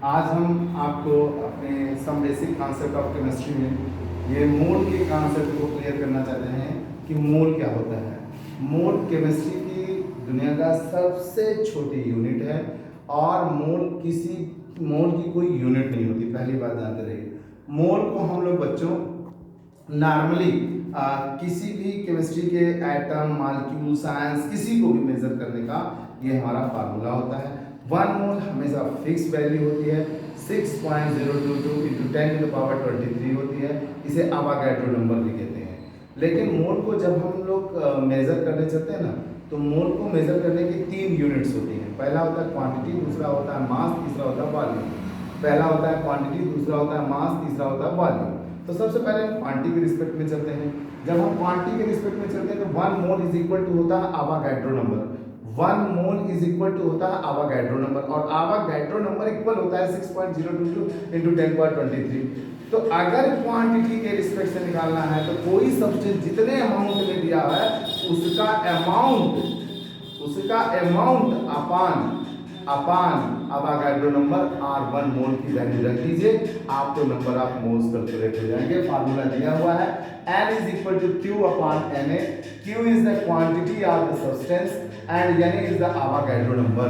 आज हम आपको अपने some basic concept of chemistry में ये मोल के कॉन्सेप्ट को क्लियर करना चाहते हैं कि मोल क्या होता है। मोल केमिस्ट्री की दुनिया का सबसे छोटी यूनिट है और मोल की कोई यूनिट नहीं होती। पहली बात जानते रहिए, मोल को हम लोग बच्चों नॉर्मली किसी भी केमिस्ट्री के एटम मॉलिक्यूल साइंस किसी को भी मेजर करने का ये हमारा फार्मूला होता है। 1 मोल हमेशा फिक्स वैल्यू होती है, 6.022 इंटू 10⁻23 होती है। इसे अवागाड्रो नंबर भी कहते हैं। लेकिन मोल को जब हम लोग मेजर करने चलते हैं ना, तो मोल को मेजर करने की 3 यूनिट्स होती हैं। पहला होता है क्वांटिटी, दूसरा होता है मास, तीसरा होता है वॉल्यूम। पहला होता है क्वांटिटी, दूसरा होता है मास, तीसरा होता है वॉल्यूम। तो सबसे पहले हम क्वांटिटी के रिस्पेक्ट में चलते हैं। जब हम क्वांटिटी के रिस्पेक्ट में चलते हैं तो 1 मोल इज इक्वल टू होता है Avogadro number. 1 mole is equal to होता है अवागाड्रो नंबर और अवागाड्रो नंबर इक्वल होता है 6.022 इंटू 10⁻23। तो अगर क्वांटिटी के रिस्पेक्ट से निकालना है तो कोई सब्सटेंस जितने अमाउंट में दिया है उसका अमाउंट अपान अवागाड्रो नंबर R1 मोल की वैल्यू रख दीजिए, आपको नंबर ऑफ मोल्स कैलकुलेट हो जाएंगे। फार्मूला दिया हुआ है N is equal to Q upon Na. Q is the quantity of the substance and Na is the Avogadro number.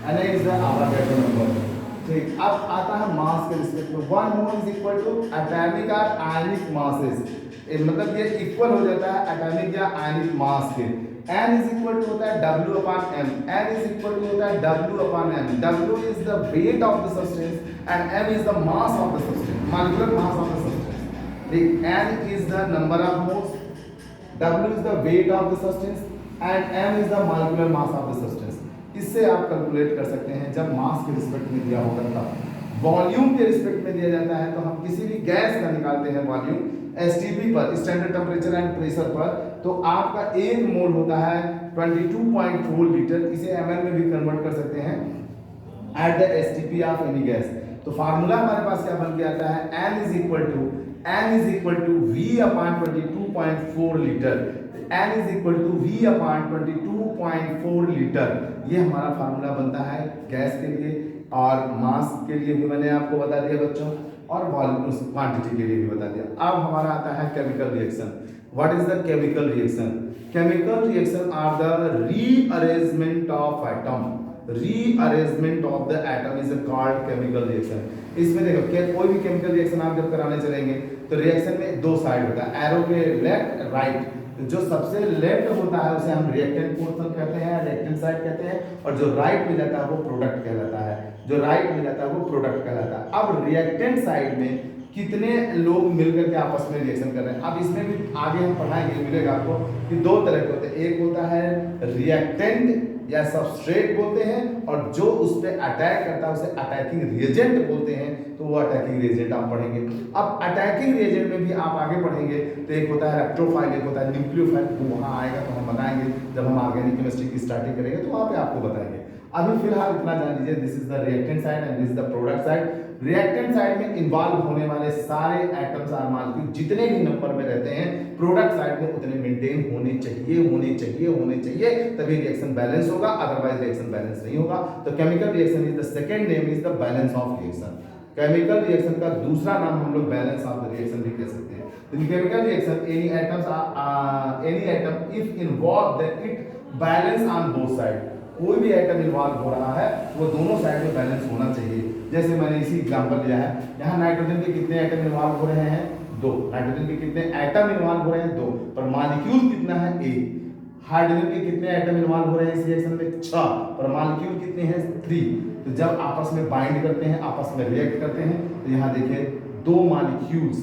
Na is the Avogadro number. ठीक, अब आता है मास के रिस्पेक्ट में। 1 mole is equal to atomic और ionic masses, मतलब ये equal हो जाता है एटॉमिक या आयनिक मास के। N is equal to होता है W upon M. N is equal to होता है W upon M. W is the weight of the substance and M is the mass of the substance, molecular mass of the substance. The N is the number of moles, W is the weight of the substance and M is the molecular mass of the substance. इससे आप calculate कर सकते हैं जब मास के respect में दिया होगा तब। वॉल्यूम के रिस्पेक्ट में दिया जाता है तो हम किसी भी गैस का निकालते हैं वॉल्यूम एसटीपी पर, स्टैंडर्ड टेम्परेचर एंड प्रेशर पर, तो आपका 1 मोल होता है 22.4 लीटर। इसे ml में भी कन्वर्ट कर सकते हैं at the STP of any gas. तो फार्मूला हमारे पास क्या बन के आता है, N is equal to V upon 22.4 litre. N is equal to V upon 22.4 litre, ये हमारा फार्मूला बनता है गैस के लिए और मास के लिए भी मैंने आपको बता दिया बच्चों, और वॉल्यूम क्वांटिटी के लिए भी बता दिया। अब हमारा आता है chemical reaction. What is the chemical reaction? Chemical reaction are the rearrangement of atom. Rearrangement of the atom is called chemical reaction. इसमें देखो क्या कोई भी केमिकल रिएक्शन आप जब कराने चलेंगे तो रिएक्शन में 2 साइड होता है, एरो के लेफ्ट राइट। जो सबसे लेफ्ट होता है उसे हम रिएक्टेंट पोर्शन कहते हैं, रिएक्टेंट साइड कहते हैं, और जो राइट में जाता है वो प्रोडक्ट कहलाता है। जो राइट में जाता है वो प्रोडक्ट कहलाता है। अब रिएक्टेंट साइड में कितने लोग मिलकर के आपस में रिएक्शन कर रहे हैं, अब इसमें भी आगे हम पढ़ाएंगे, मिलेगा आपको कि 2 तरह के होते हैं। एक होता है रिएक्टेंट या सबस्ट्रेट बोलते हैं, और जो उस पर अटैक करता है उसे अटैकिंग रिएजेंट बोलते हैं। तो वो अटैकिंग रिएजेंट आप पढ़ेंगे। अब अटैकिंग रिएजेंट में भी आप आगे पढ़ेंगे तो एक होता है रेक्टोफाइल, एक होता है न्यूक्लियोफाइल। वो वहाँ आएगा तो हम बताएंगे, जब हम ऑर्गेनिक केमिस्ट्री की स्टार्टिंग करेंगे तो वहाँ पे आपको बताएंगे। अभी फिलहाल इतना जान लीजिए, this is the reactant side and this is the product side. Reactant side में इन्वॉल्व होने वाले सारे एटम्स और मॉलिक्यूल जितने भी नंबर में रहते हैं, प्रोडक्ट साइड में उतने मेंटेन होने चाहिए, तभी रिएक्शन बैलेंस होगा, अदरवाइज रिएक्शन बैलेंस नहीं होगा। तो chemical reaction is the second name is the balance of reaction. Chemical reaction का दूसरा नाम हम लोग बैलेंस ऑफ द रिएक्शन भी कह सकते हैं। इन chemical reaction any atom if involve that it balance on both side. कोई भी एटम इन्वॉल्व हो रहा है वो दोनों साइड में बैलेंस होना चाहिए। जैसे मैंने इसी एग्जांपल लिया है, यहाँ नाइट्रोजन के कितने एटम इन्वॉल्व हो रहे हैं, 2। नाइट्रोजन के कितने एटम इन्वॉल्व हो रहे हैं, 2, पर मॉलिक्यूल कितना है, 1। हाइड्रोजन के कितने एटम इन्वॉल्व हो रहे हैं इस रिएक्शन में, 6, पर मॉलिक्यूल कितने हैं, 3। तो जब आपस में बाइंड करते हैं, आपस में रिएक्ट करते हैं, तो यहाँ देखिए 2 मॉलिक्यूल्स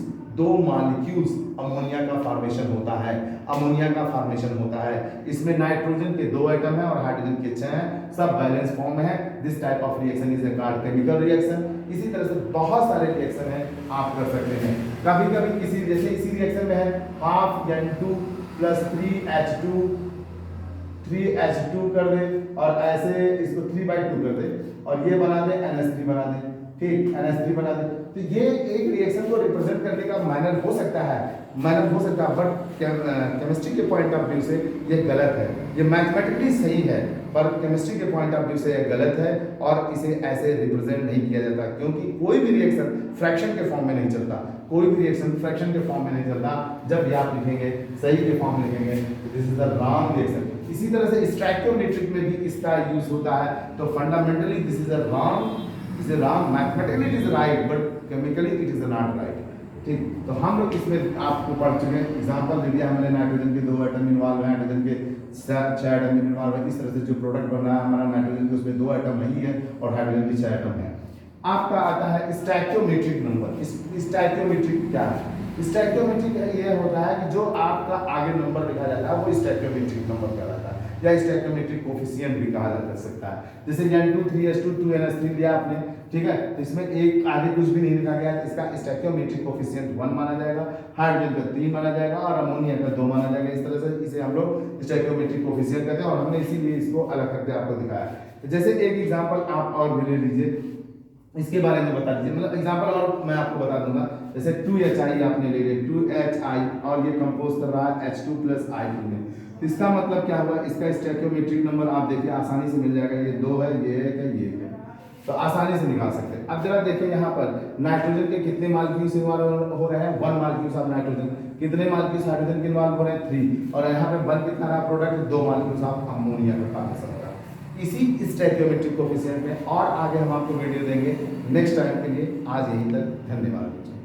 अमोनिया का फॉर्मेशन होता है। इसमें नाइट्रोजन के 2 एटम है और हाइड्रोजन के 6 हैं, सब बैलेंस फॉर्म में है। This type of reaction is called chemical reaction. इसी तरह से बहुत सारे रिएक्शन हैं आप कर सकते हैं। कभी-कभी किसी जैसे इसी रिएक्शन में है हाफ N2 प्लस 3H2 कर दे, और ऐसे इसको 3/2 कर दे और ये बना दे NH3 बना दे। ठीक, NH3 बना दे। तो ये एक रिएक्शन को रिप्रेजेंट करने का मैनर हो सकता है, बट केमिस्ट्री के पॉइंट ऑफ व्यू से ये गलत है। ये मैथमेटिकली सही है पर केमिस्ट्री के पॉइंट ऑफ व्यू से ये गलत है और इसे ऐसे रिप्रेजेंट नहीं किया जाता, क्योंकि कोई भी रिएक्शन फ्रैक्शन के फॉर्म में नहीं चलता, कोई भी रिएक्शन फ्रैक्शन के फॉर्म में नहीं चलता। जब भी आप लिखेंगे सही के फॉर्म में लिखेंगे, this is the wrong reaction. इसी तरह से स्टोइकियोमेट्रिक में भी इसका यूज होता है, तो fundamentally this is a wrong, is a wrong, mathematically it is right but chemically it is not right. ठीक, तो हम लोग इसमें आपको पढ़ चुके हैं, एग्जांपल दे दिया हमने, नाइट्रोजन के 2 एटम इन्वॉल्व हैं, हाइड्रोजन के 6 एटम इन्वॉल्व है। इस तरह से जो प्रोडक्ट बन रहा है हमारा नाइट्रोजन के, उसमें 2 एटम नहीं है और हाइड्रोजन के 6 एटम है। आपका आता है स्टोइकियोमेट्रिक नंबर। स्टोइकियोमेट्रिक क्या है? स्टोइकियोमेट्रिक ये होता है कि जो आपका आगे नंबर लिखा जाता है वो स्टोइकियोमेट्रिक नंबर कहलाता है, या स्टोइकियोमेट्रिक कोफिशिएंट भी कहा जा सकता है। जैसे N2 3S2 2NH3 लिया आपने, ठीक है, तो इसमें एक आगे कुछ भी नहीं लिखा गया है, इसका स्टोइकियोमेट्रिक कोफिशिएंट 1 माना जाएगा, हाइड्रोजन का 3 माना जाएगा और अमोनिया का 2 माना जाएगा। इस तरह से इसे हम लोग स्टोइकियोमेट्रिक कोफिशिएंट कहते हैं और हमने इसीलिए इसको अलग करके आपको दिखाया। जैसे एक एग्जांपल आप और भी ले लीजिए, इसके बारे में बता दीजिए, मतलब एग्जांपल और मैं आपको बता दूंगा। जैसे 2HI आपने ले लिया, 2HI और ये कंपोज कर रहा है H2 + I2 में, तो इसका मतलब क्या हुआ? इसका स्टोइकियोमेट्रिक नंबर आप देखिए आसानी से मिल जाएगा, ये 2 है, ये 1 है, ये 1 है, तो आसानी से निकाल सकते हैं। अब जरा देखिए यहाँ पर नाइट्रोजन के कितने मॉलिक्यूल्स इन्वॉल्व हो रहे हैं? 1 मॉलिक्यूल्स ऑफ नाइट्रोजन। कितने मॉलिक्यूल्स हाइड्रोजन के इन्वॉल्व हो रहे हैं? 3। और यहाँ पे 1 कितना रहा प्रोडक्ट? 2 मॉलिक्यूल्स ऑफ अमोनिया का पार्टिशन होगा। इसी स्टोइकियोमेट्रिक कोफिशिएंट में और आगे हम आपको वीडियो देंगे नेक्स्ट टाइम के लिए। आज यहीं तक, धन्यवाद।